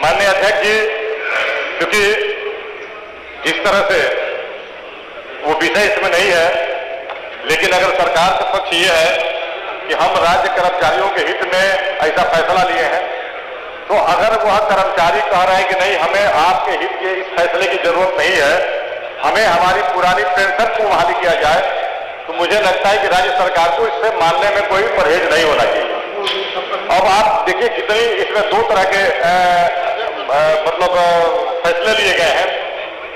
माननीय अध्यक्ष जी, क्योंकि जिस तरह से वो विषय इसमें नहीं है, लेकिन अगर सरकार का पक्ष ये है कि हम राज्य कर्मचारियों के हित में ऐसा फैसला लिए हैं, तो अगर वह कर्मचारी कह रहे हैं कि नहीं, हमें आपके हित के इस फैसले की जरूरत नहीं है, हमें हमारी पुरानी पेंशन को बहाली किया जाए, तो मुझे लगता है कि राज्य सरकार को इससे मानने में कोई परहेज नहीं होना चाहिए। अब आप देखिए कितनी इसमें दो तरह के मतलब फैसले लिए गए हैं।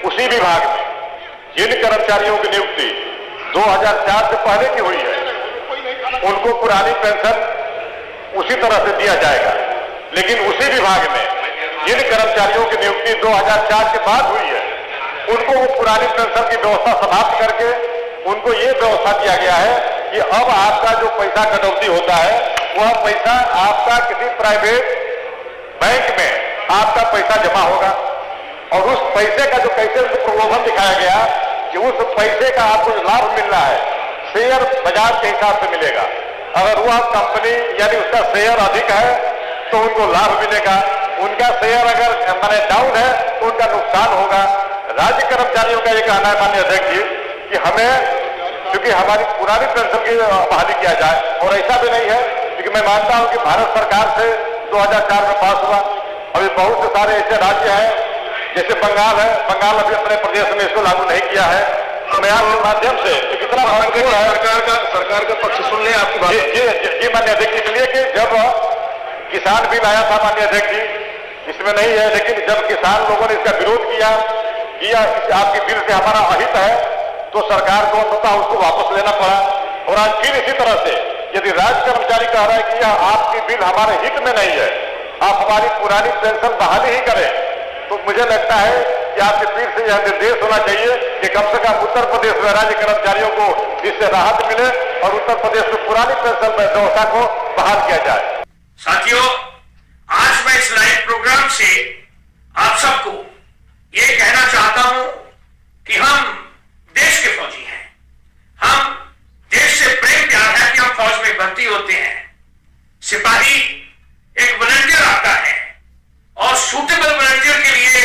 उसी विभाग में जिन कर्मचारियों की नियुक्ति 2004 से पहले की हुई है, उनको पुरानी पेंशन उसी तरह से दिया जाएगा, लेकिन उसी विभाग में जिन कर्मचारियों की नियुक्ति 2004 के बाद हुई है, उनको वो पुरानी पेंशन की व्यवस्था समाप्त करके उनको ये व्यवस्था दिया गया है कि अब आपका जो पैसा कटौती होता है, वह पैसा आपका किसी प्राइवेट बैंक में आपका पैसा जमा होगा, और उस पैसे का जो कैसे प्रलोभन दिखाया गया कि उस पैसे का आपको जो लाभ मिल रहा है, शेयर बाजार के हिसाब से मिलेगा। अगर वह कंपनी यानी उसका शेयर अधिक है तो उनको लाभ मिलेगा, उनका शेयर अगर माने डाउन है तो उनका नुकसान होगा। राज्य कर्मचारियों का ये कहना है माननीय अध्यक्ष जी कि हमें क्योंकि हमारी पुरानी पेंशन की बहाली किया जाए, और ऐसा भी नहीं है, क्योंकि मैं मानता हूं कि भारत सरकार से 2004 में पास हुआ। अभी बहुत से सारे ऐसे राज्य हैं, जैसे बंगाल है, बंगाल अभी अपने प्रदेश में इसको लागू नहीं किया है। तो मैं आपके माध्यम से कितना महत्वपूर्ण है सरकार का पक्ष सुन ले आपकी बात। जी माननीय अध्यक्ष, इसलिए कि जब किसान बिल आया था माननीय अध्यक्ष जी, इसमें नहीं है, लेकिन जब किसान लोगों ने इसका विरोध किया आपकी बिल से हमारा अहित है, तो सरकार को अंततः उसको वापस लेना पड़ा। और आज फिर इसी तरह से यदि राज्य कर्मचारी कह रहा है कि यह आपकी बिल हमारे हित में नहीं है, आप हमारी पुरानी पेंशन बहाली ही करें, तो मुझे लगता है कि आपके फिर से यह निर्देश होना चाहिए कि कम से कम उत्तर प्रदेश में राज्य कर्मचारियों को इससे राहत मिले और उत्तर प्रदेश में पुरानी पेंशन व्यवस्था को बहाल किया जाए। साथियों, आज मैं इस लाइव प्रोग्राम से आप सबको ये कहना चाहता हूं कि हम देश के फौजी हैं, हम देश से प्रेम प्यार है कि हम फौज में भर्ती होते हैं। सिपाही एक वॉलंटियर आता है और सूटेबल वॉलंटियर के लिए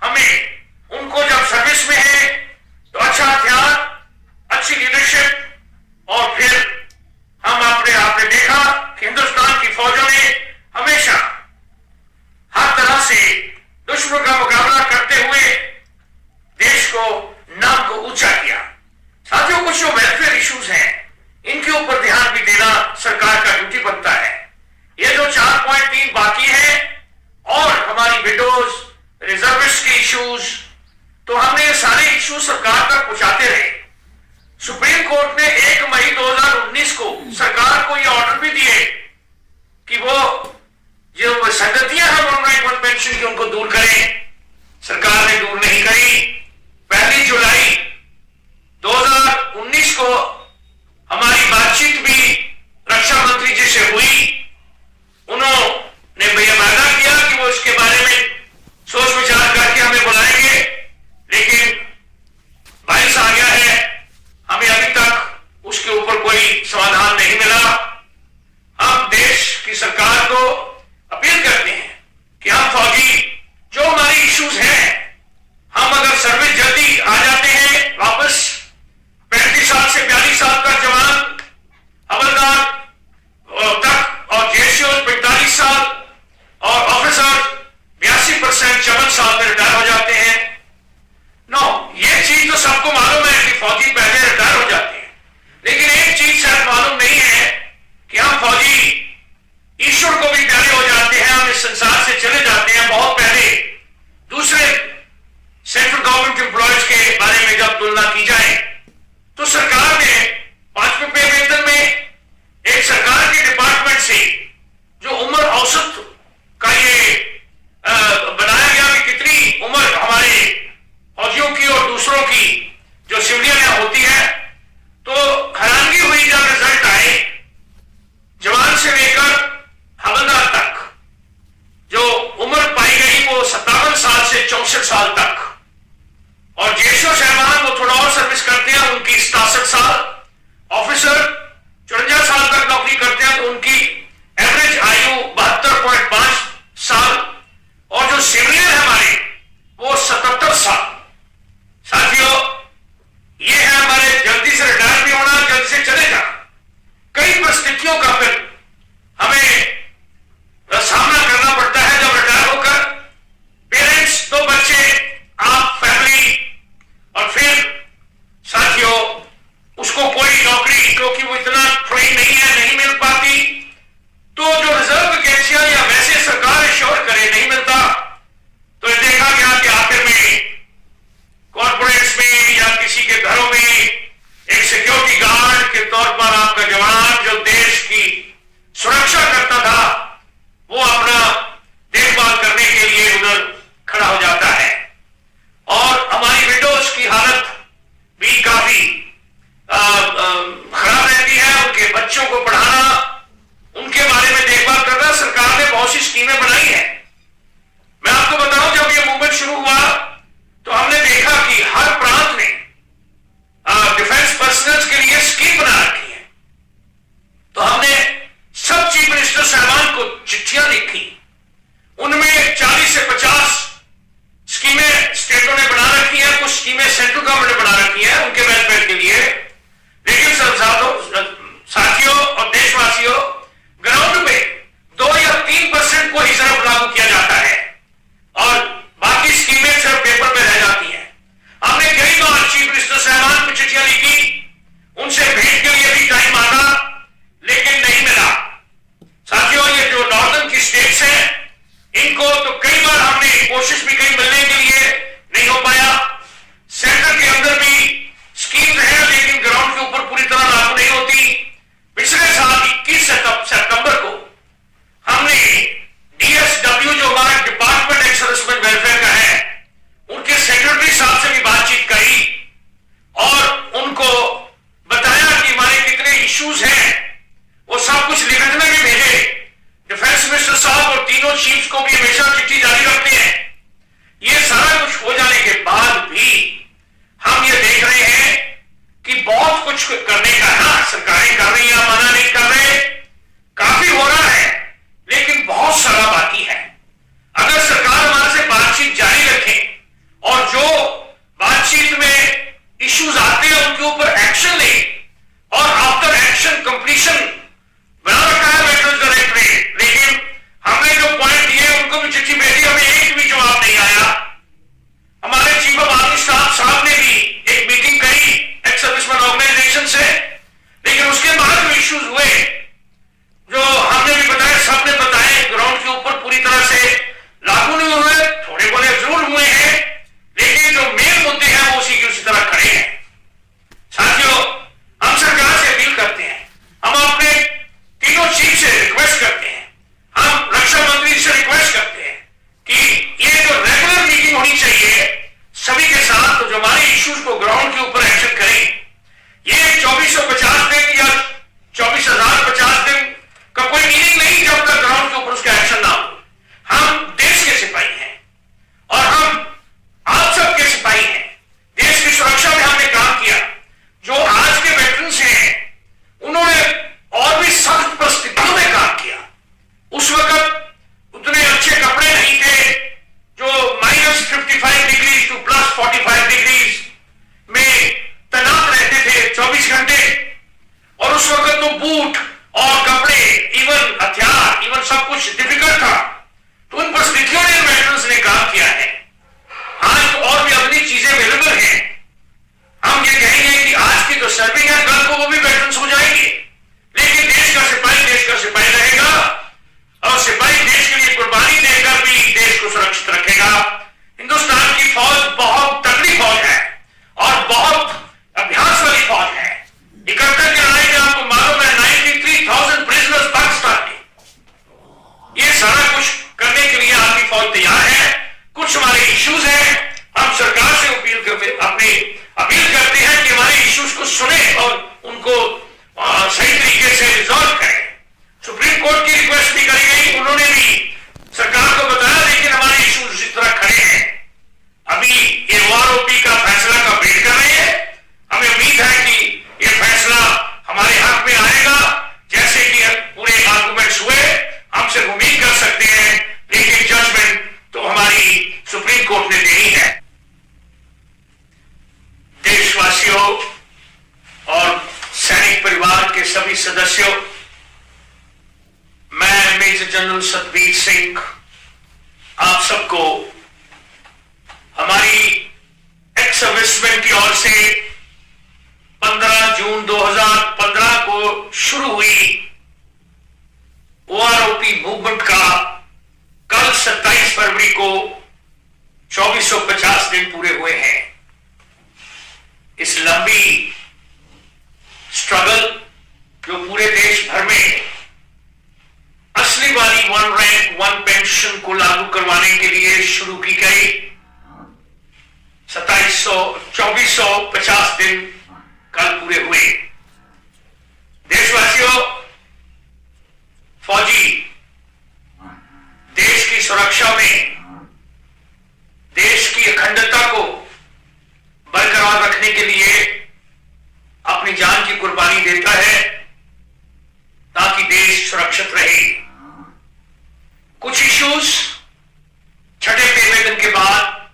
हमें उनको जब सर्विस में है तो अच्छा हथियार, अच्छी लीडरशिप, और फिर हम आपने देखा कि हिंदुस्तान की फौजों ने कोशिश भी कहीं मिलने के लिए नहीं हो पाया। सेंटर के अंदर भी स्कीम है लेकिन ग्राउंड के ऊपर पूरी तरह लागू नहीं होती। पिछले साल 21 सितंबर को हमने DSW जो हमारा डिपार्टमेंट एक्स सर्विसमैन वेलफेयर का है उनके सेक्रेटरी साहब से भी बातचीत करी और उनको बताया कि हमारे कितने इश्यूज हैं, वो सब कुछ लिखने में भेजे। डिफेंस मिनिस्टर साहब और तीनों चीफ्स को भी हमेशा चिट्ठी जारी रखते हैं। ये सारा कुछ हो जाने के बाद भी हम ये देख रहे हैं कि बहुत कुछ करने का है, सरकारें कर रही हैं, मना नहीं कर रहे, काफी हो रहा है लेकिन बहुत सारा बाकी है। अगर सरकार हमारे से बातचीत जारी रखे और जो बातचीत में इश्यूज आते हैं उनके ऊपर एक्शन ले और आफ्टर एक्शन कंप्लीशन बना रखा है वेटरन्स डायरेक्टरेट, लेकिन हमने जो पॉइंट दिए उनको भी चिट्ठी भेजी, हमें एक भी जवाब नहीं आया। हमारे चीफ ऑफ आर्मी स्टाफ साहब ने भी एक मीटिंग करी एक्स सर्विसमैन ऑर्गेनाइजेशन से, लेकिन उसके बाद जो इश्यूज हुए जो हमने भी बताया, सबने बताया, ग्राउंड के ऊपर पूरी तरह से लागू नहीं हुए, थोड़े बड़े जरूर हुए हैं लेकिन जो मेन मुद्दे हैं वो उसी की उसी तरह खड़े हैं। साथियों, हम सरकार से अपील करते हैं, हम अपने तीनों चीफ से रिक्वेस्ट करते हैं, हम रक्षा मंत्री से रिक्वेस्ट करते हैं कि ये जो रेगुलर मीटिंग होनी चाहिए सभी के साथ, तो जो हमारे इश्यूज को ग्राउंड के ऊपर एक्शन करें। ये 2450 दिन या 24,050 दिन का कोई मीनिंग नहीं जब तक ग्राउंड के ऊपर उसका एक्शन ना हो। हम देश के सिपाही हैं और हम आप सबके सिपाही हैं। देश की सुरक्षा में हमने काम किया। जो आज के वेटरन्स हैं उन्होंने और भी सख्त परिस्थितियों में काम किया। उस वक्त उतने अच्छे कपड़े नहीं थे, जो -55 डिग्री टू +45 डिग्री में तैनात रहते थे 24 घंटे, और उस वक्त तो बूट और कपड़े, इवन हथियार, इवन सब कुछ डिफिकल्ट था। तो उन परिस्थितियों में वेटरन्स ने काम किया है। आज तो और भी अपनी चीजें अवेलेबल हैं। हम ये कहेंगे कि आज की जो सर्विंग है कल को वो भी वेटरन्स हो जाएंगे, लेकिन देश का सिपाही रहेगा और सिपाही देश के लिए कुर्बानी देकर भी देश को सुरक्षित रखेगा। हिंदुस्तान की फौज बहुत तगड़ी फौज है और बहुत अभ्यास वाली फौज है। 71 की लड़ाई में आपको मालूम है 93,000 प्रिजनर्स पाकिस्तान के। ये सारा कुछ करने के लिए आपकी फौज तैयार है। कुछ हमारे इश्यूज हैं, हम सरकार से अपील करते हैं कि हमारे इश्यूज को सुने और उनको सही तरीके से रिजॉल्व करें। सुप्रीम कोर्ट की रिक्वेस्ट भी करी गई, उन्होंने भी सरकार को बताया, लेकिन हमारे इश्यूज इसी तरह खड़े हैं। अभी ये OROP का फैसला का वेट कर रहे हैं। हमें उम्मीद है कि ये फैसला हमारे हक में आएगा। जैसे कि पूरे आर्गुमेंट्स हुए, हम सिर्फ उम्मीद कर सकते हैं, लेकिन जजमेंट तो हमारी सुप्रीम कोर्ट ने देनी है। देशवासियों और सैनिक परिवार के सभी सदस्यों, मैं मेजर जनरल सतबीर सिंह आप सबको हमारी एक्स सर्विसमैन की ओर से 15 जून 2015 को शुरू हुई OROP मूवमेंट का कल 27 फरवरी को 2450 दिन पूरे हुए हैं। इस लंबी स्ट्रगल जो पूरे देश भर में असली वाली 1 रैंक 1 पेंशन को लागू करवाने के लिए शुरू की गई, 2450 दिन कल पूरे हुए। देशवासियों, फौजी देश की सुरक्षा में देश की अखंडता को बरकरार रखने के लिए अपनी जान की कुर्बानी देता है ताकि देश सुरक्षित रहे। कुछ इश्यूज छठे पे वेतन के बाद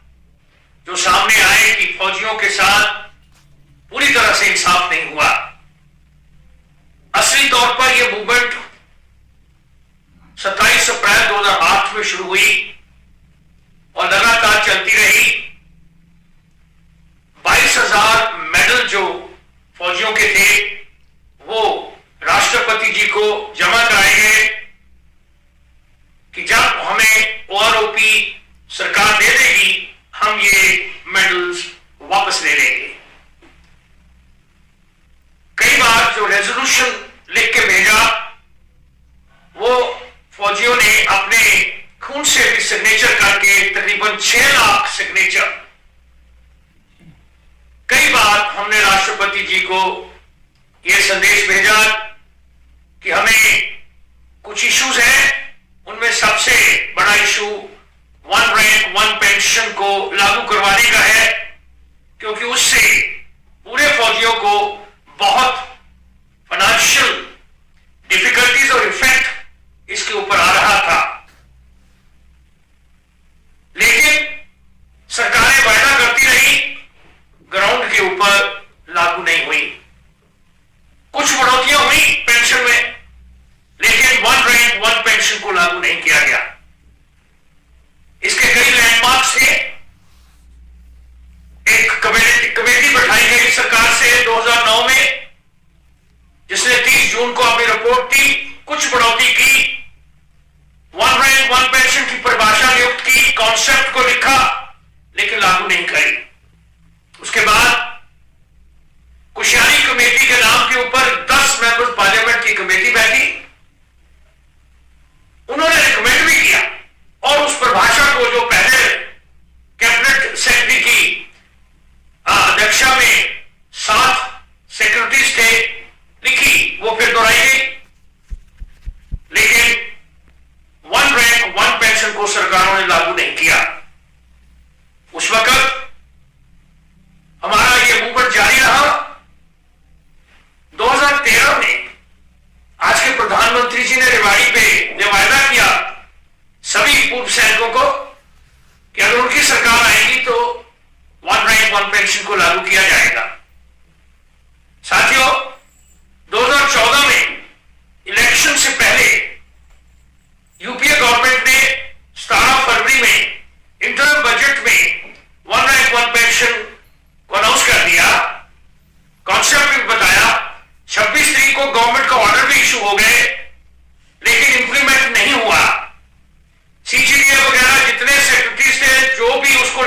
जो सामने आए कि फौजियों के साथ पूरी तरह से इंसाफ नहीं हुआ। असली तौर पर यह मूवमेंट 27 अप्रैल 2008 में शुरू हुई और लगातार चलती रही। 22,000 मेडल जो फौजियों के थे वो राष्ट्रपति जी को जमा कराए गए कि जब हमें OROP सरकार दे सिग्नेचर करके तकरीबन 6 लाख सिग्नेचर। कई बार हमने राष्ट्रपति जी को यह संदेश भेजा कि हमें कुछ इश्यूज हैं, उनमें सबसे बड़ा issue one rank one pension को लागू करवाने का है, क्योंकि उससे पूरे फौजियों को बहुत फाइनेंशियल डिफिकल्टीज और इफेक्ट इसके ऊपर आ रहा था। लेकिन सरकारें वायदा करती रही, ग्राउंड के ऊपर लागू नहीं हुई। कुछ बढ़ोतरियां हुई पेंशन में, लेकिन वन रैंक वन पेंशन को लागू नहीं किया गया। इसके कई लैंडमार्क्स थे। एक कमेटी बैठाई गई सरकार से 2009 में, जिसने 30 जून को अपनी रिपोर्ट दी, कुछ बढ़ोतरी की, वन रैंक वन पेंशन की परिभाषा नियुक्त की, कॉन्सेप्ट को लिखा, लेकिन लागू नहीं करी। उसके बाद कुशियारी कमेटी के नाम के ऊपर 10 मेंबर्स पार्लियामेंट की कमेटी बैठी, उन्होंने रिकमेंड भी किया और उस परिभाषा को जो पहले कैबिनेट सेक्रेटरी की अध्यक्षता में 7 सेक्रेटरीज थे लिखी, वो फिर दोहराई गई। लेकिन वन रैंक वन पेंशन को सरकारों ने लागू नहीं किया। उस वक्त हमारा ये मूवमेंट जारी रहा। 2013 में आज के प्रधानमंत्री जी ने रेवाड़ी पे ये वायदा किया सभी पूर्व सैनिकों को कि अगर उनकी सरकार आएगी तो वन रैंक वन पेंशन को लागू किया जाएगा। साथियों, 2014 में इलेक्शन से पहले यूपीए गवर्नमेंट ने 17 फरवरी में इंटरम बजट में वन रैंक वन पेंशन को अनाउंस कर दिया, कॉन्सेप्ट भी बताया। 26 तारीख को गवर्नमेंट का ऑर्डर भी इशू हो गए, लेकिन इंप्लीमेंट नहीं हुआ। सीजीडीए वगैरह जितने सेक्रेटरीज थे, जो भी उसको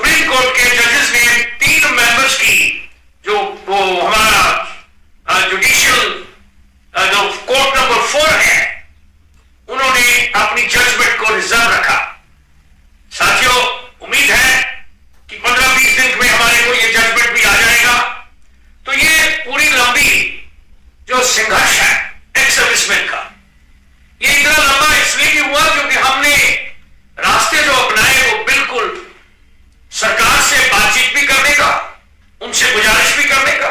सुप्रीम कोर्ट के जजेस ने 3 मेंबर्स की जो वो हमारा जुडिशियल जो कोर्ट नंबर 4 है, उन्होंने अपनी जजमेंट को रिजर्व रखा। साथियों, उम्मीद है कि 15-20 दिन में हमारे को ये जजमेंट भी आ जाएगा। तो ये पूरी लंबी जो संघर्ष है एक्स सर्विसमैन का, ये इतना लंबा इसलिए भी हुआ क्योंकि हमने रास्ते जो अपनाए वो बिल्कुल सरकार से बातचीत भी करने का, उनसे गुजारिश भी करने का,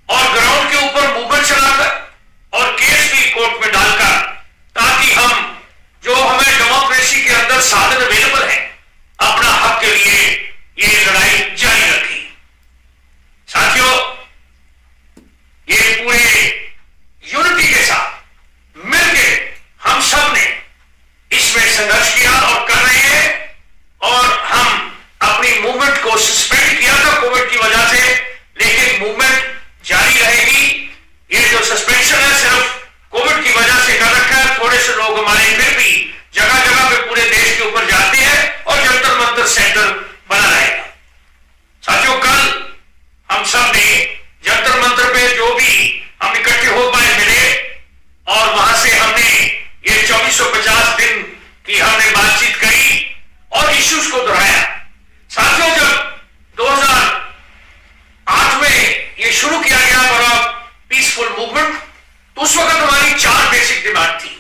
और ग्राउंड के ऊपर मूवमेंट चलाकर और केस भी कोर्ट में डालकर, ताकि हम जो हमें डेमोक्रेसी के अंदर साधन अवेलेबल है अपना हक के लिए ये लड़ाई जारी रखी। साथियों, ये पूरे यूनिटी के साथ मिलकर हम सब ने इसमें संघर्ष किया और कर रहे हैं, और हम अपनी मूवमेंट को सस्पेंड किया था कोविड की वजह से, लेकिन मूवमेंट जारी रहेगी। ये जो सस्पेंशन है सिर्फ कोविड की वजह से कर रखा है। थोड़े से लोग हमारे फिर भी जगह जगह पे पूरे देश के ऊपर जाते हैं और जंतर मंतर सेंटर बना रहेगा। साथियों, कल हम सब ने जंतर मंतर पे जो भी हम इकट्ठे हो पाए मिले, और वहां से हमने ये 2450 दिन की हमने बातचीत करी और इश्यूज को दोहराया। साथियों, जब 2008 में ये शुरू किया गया बड़ा पीसफुल मूवमेंट, तो उस वक्त हमारी 4 बेसिक डिमांड थी,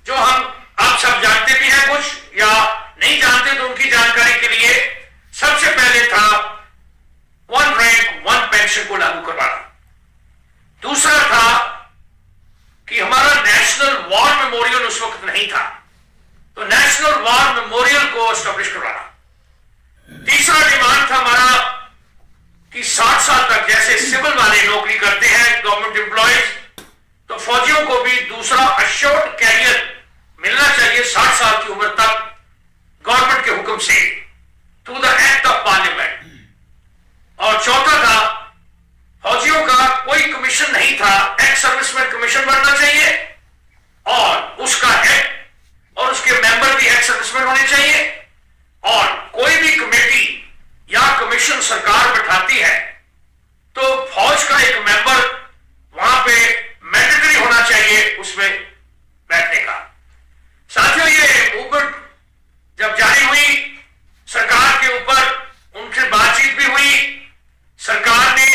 जो हम आप सब जानते भी हैं कुछ, या नहीं जानते तो उनकी जानकारी के लिए। सबसे पहले था 1 रैंक 1 पेंशन को लागू करवाना। दूसरा था कि हमारा नेशनल वॉर मेमोरियल उस वक्त नहीं था, तो नेशनल वॉर मेमोरियल को एस्टैब्लिश करवाना। तीसरा डिमांड था हमारा कि 60 साल तक जैसे सिविल वाले नौकरी करते हैं गवर्नमेंट एम्प्लॉयज, तो फौजियों को भी दूसरा अश्योर्ड कैरियर मिलना चाहिए 60 साल की उम्र तक गवर्नमेंट के हुक्म से, through the act of parliament. और चौथा था फौजियों का कोई कमीशन नहीं था, एक्स सर्विसमैन कमीशन बनना चाहिए, और उसका हेड और उसके मेंबर भी एक्स सर्विसमैन होने चाहिए, और कोई भी कमेटी या कमीशन सरकार बैठाती है तो फौज का एक मेंबर वहां पे मैंडेटरी होना चाहिए उसमें बैठने का। साथियों, ये मूवमेंट जब जारी हुई, सरकार के ऊपर उनसे बातचीत भी हुई, सरकार ने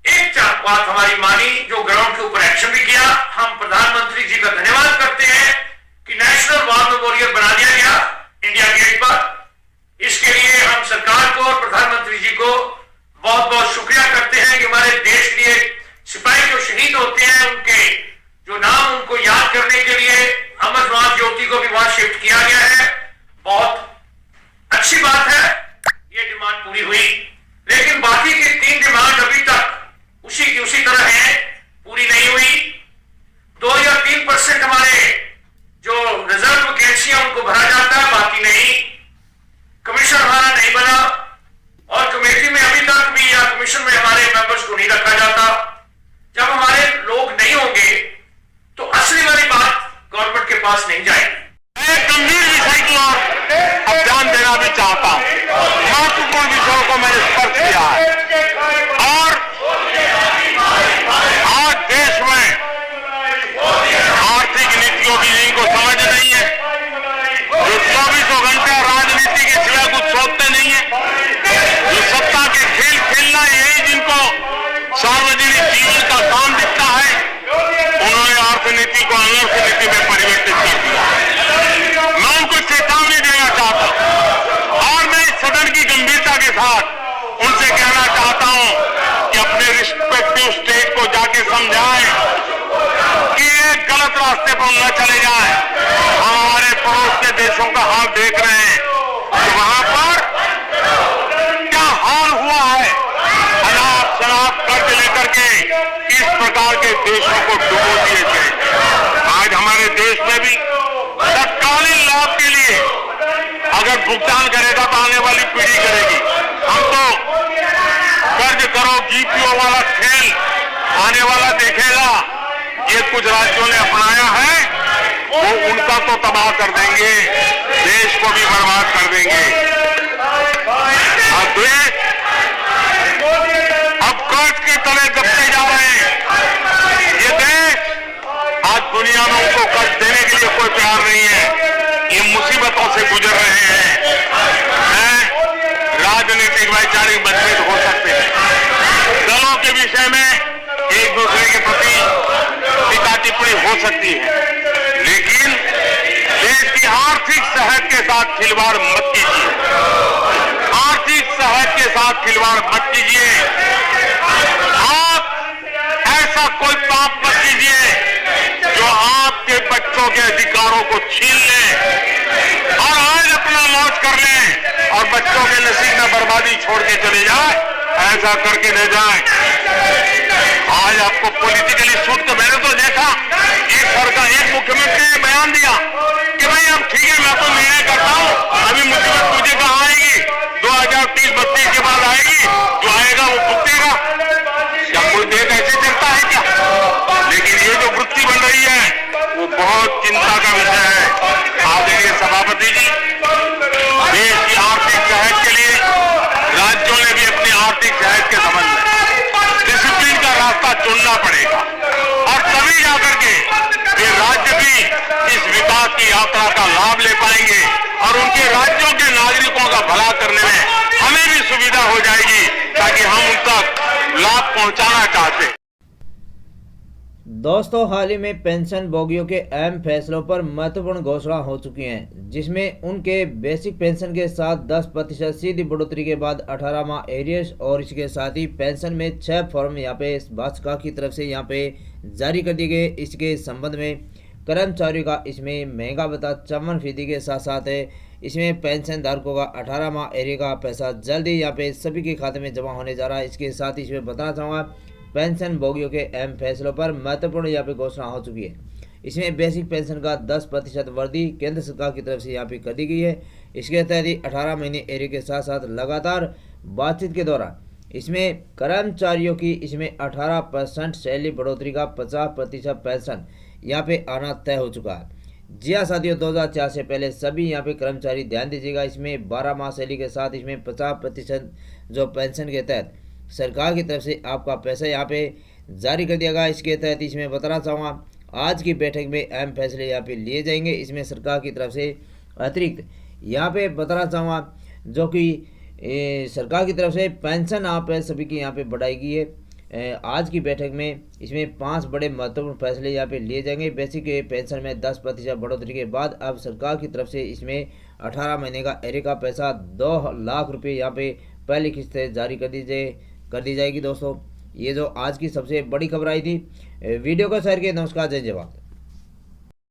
एक बात हमारी मानी, जो ग्राउंड के ऊपर एक्शन भी किया। हम प्रधानमंत्री जी का धन्यवाद करते हैं कि नेशनल वॉर मेमोरियल बना दिया गया इंडिया गेट पर। इसके लिए हम सरकार को और प्रधानमंत्री जी को बहुत बहुत शुक्रिया करते हैं कि हमारे देश के लिए सिपाही जो शहीद होते हैं उनके जो नाम उनको याद करने के लिए अमरनाथ ज्योति को भी वहां शिफ्ट किया गया है। बहुत अच्छी बात है, ये डिमांड पूरी हुई, लेकिन बाकी की 3 डिमांड अभी तक उसी की उसी तरह है, पूरी नहीं हुई। 2 या 3% हमारे जो रिजर्व वैकेंसियां उनको भरा जाता है, बाकी नहीं। कमीशन हमारा नहीं बना, और कमेटी में अभी तक भी या कमीशन में हमारे मेंबर्स को नहीं रखा जाता। जब हमारे लोग नहीं होंगे तो असली वाली बात गवर्नमेंट के पास नहीं जाएगी। मैं गंभीर विषय की ओर अब ध्यान देना भी चाहता हूं। महत्वपूर्ण विषयों को मैंने स्पर्श किया है, और आज देश में आर्थिक नीतियों की जिनको समझ नहीं है, जो 24 घंटा राजनीति के सिवा कुछ सोचते नहीं है, जो सत्ता के खेल खेलना यही जिनको सार्वजनिक जीवन का काम दिखता है, उन्होंने अर्थनीति को अनर्थ नीति में परिवर्तित कर दिया। मैं उनको चेतावनी देना चाहता हूं, और मैं इस सदन की गंभीरता के साथ उनसे कहना चाहता हूं कि अपने रिस्पेक्टिव स्टेट को जाके समझाएं कि ये गलत रास्ते पर न चले जाएं। हम हमारे पड़ोस के देशों का हाल देख रहे हैं कि वहां पर क्या हाल हुआ है, अनाप शराब कर्ज लेकर के इस प्रकार के देशों को डुबो दिए थे। आज हमारे देश में भी तत्कालीन लाभ के लिए अगर भुगतान करेगा तो आने वाली पीढ़ी करेगी। हम तो कर्ज करो जीपीओ वाला खेल आने वाला देखेगा। ये कुछ राज्यों ने अपनाया है, वो उनका तो तबाह कर देंगे, देश को भी बर्बाद कर देंगे। सामाजिक वैचारिक मतभेद हो सकते हैं, दलों के विषय में एक दूसरे के प्रति टीका टिप्पणी हो सकती है, लेकिन देश की आर्थिक सेहत के साथ खिलवाड़ मत कीजिए। आर्थिक सेहत के साथ खिलवाड़ मत कीजिए। आप ऐसा कोई पाप मत कीजिए जो आपके बच्चों के अधिकारों को छीन ले और आज अपना मौज कर ले और बच्चों के नसीब में बर्बादी छोड़ के चले जाए। ऐसा करके ले जाए। आज आपको पॉलिटिकली सूट तो मैंने तो देखा, एक सरकार एक मुख्यमंत्री ने बयान दिया कि भाई अब ठीक है, मैं तो निर्णय करता हूं, अभी मुसीबत मुझे कहां आएगी, 2030-32 के बाद आएगी, जो आएगा वो भुगतेगा। क्या कोई देश ऐसे चलता है क्या? लेकिन ये जो वृत्ति बन रही है वो बहुत चिंता का विषय है। आदरणीय सभापति जी, देश की आर्थिक सेहत के लिए राज्यों ने भी अपनी आर्थिक सेहत के संबंध में डिसिप्लिन का रास्ता चुनना पड़ेगा और तभी जाकर के ये राज्य भी इस विकास की यात्रा का लाभ ले पाएंगे और उनके राज्यों के नागरिकों का भला करने में हमें भी सुविधा हो जाएगी, ताकि हम उन तक लाभ पहुंचाना चाहते हैं। दोस्तों, हाल ही में पेंशन भोगियों के अहम फैसलों पर महत्वपूर्ण घोषणा हो चुकी हैं, जिसमें उनके बेसिक पेंशन के साथ 10% सीधी बढ़ोतरी के बाद 18 माह एरियर्स और इसके साथ ही पेंशन में 6 फॉर्म यहाँ पे भाजपा की तरफ से यहाँ पे जारी कर दिए गए। इसके संबंध में कर्मचारियों का इसमें महंगा भत्ता 54% के साथ साथ है। इसमें पेंशन धारकों का 18 माह एरियर का पैसा जल्द ही यहाँ पे सभी के खाते में जमा होने जा रहा है। इसके साथ ही इसमें बताना चाहूँगा, पेंशन भोगियों के अहम फैसलों पर महत्वपूर्ण यहाँ पे घोषणा हो चुकी है। इसमें बेसिक पेंशन का 10% वृद्धि केंद्र सरकार की तरफ से यहाँ पे कर दी गई है। इसके तहत ही 18 महीने एरियर के साथ साथ लगातार बातचीत के दौरान इसमें कर्मचारियों की इसमें 18% सैलरी बढ़ोतरी का 50% पेंशन यहाँ पे आना तय हो चुका है। जी हाँ साथियों, 2004 से पहले सभी यहाँ पे कर्मचारी ध्यान दीजिएगा, इसमें 12 माह सैलरी के साथ इसमें 50% जो पेंशन के तहत सरकार की तरफ से आपका पैसा यहाँ पे जारी कर दिया गया। इसके तहत इसमें बताना चाहूँगा, आज की बैठक में अहम फैसले यहाँ पे लिए जाएंगे। इसमें सरकार की तरफ से अतिरिक्त यहाँ पे बताना चाहूँगा, जो कि सरकार की तरफ से पेंशन आप सभी की यहाँ पे बढ़ाई गई है। आज की बैठक में इसमें 5 बड़े महत्वपूर्ण फैसले यहाँ पे लिए जाएंगे। बेसिक पेंशन में 10% बढ़ोतरी के बाद अब सरकार की तरफ से इसमें 18 महीने का एरियर का पैसा 2 लाख रुपये यहाँ पे पहली किस्त जारी कर दी जाएगी। दोस्तों, ये जो आज की सबसे बड़ी खबर आई थी, वीडियो को शेयर किए। नमस्कार, जय जवान।